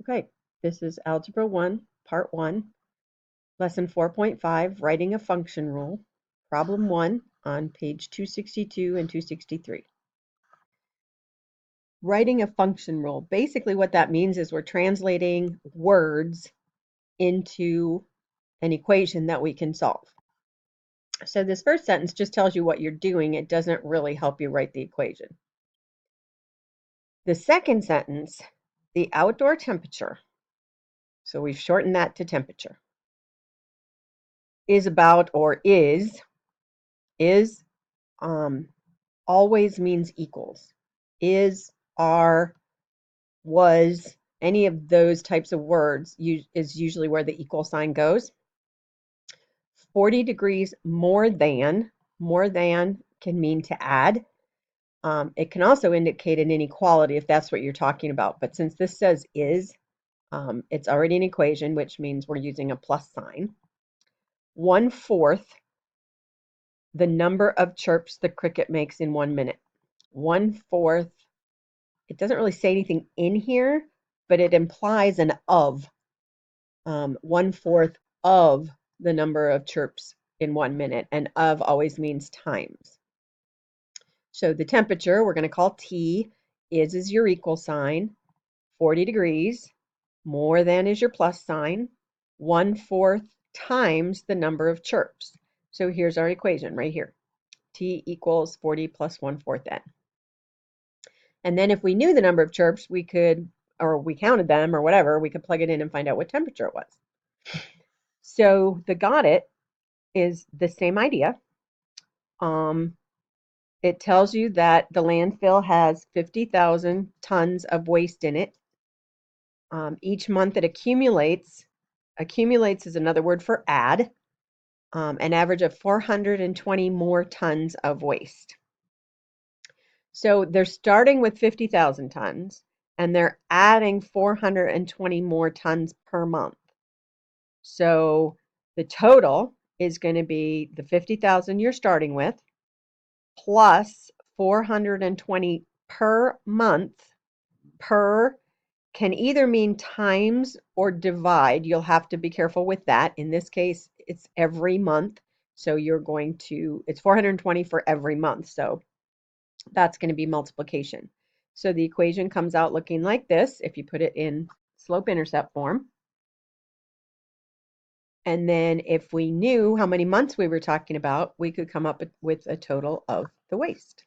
Okay, this is Algebra 1, Part 1, Lesson 4.5, Writing a Function Rule, Problem 1 on page 262 and 263. Writing a function rule. Basically what that means is we're translating words into an equation that we can solve. So this first sentence just tells you what you're doing. It doesn't really help you write the equation. The second sentence, the outdoor temperature, so we've shortened that to temperature, is about or is always means equals. Is, are, was, any of those types of words is usually where the equal sign goes. 40 degrees more than can mean to add. It can also indicate an inequality if that's what you're talking about. But since this says is, it's already an equation, which means we're using a plus sign. 1/4 the number of chirps the cricket makes in 1 minute. 1/4, it doesn't really say anything in here, but it implies an of. 1/4 of the number of chirps in 1 minute, and of always means times. So the temperature, we're going to call T, is your equal sign, 40 degrees, more than is your plus sign, 1/4 times the number of chirps. So here's our equation right here. T equals 40 plus 1/4 n. And then if we knew the number of chirps, we could, or we counted them or whatever, we could plug it in and find out what temperature it was. So the got it is the same idea. It tells you that the landfill has 50,000 tons of waste in it. Each month it accumulates is another word for add, an average of 420 more tons of waste. So they're starting with 50,000 tons and they're adding 420 more tons per month. So the total is going to be the 50,000 you're starting with plus 420 per month. Per can either mean times or divide. You'll have to be careful with that. In this case, it's every month. So it's 420 for every month. So that's going to be multiplication. So the equation comes out looking like this if you put it in slope-intercept form. And then if we knew how many months we were talking about, we could come up with a total of the waste.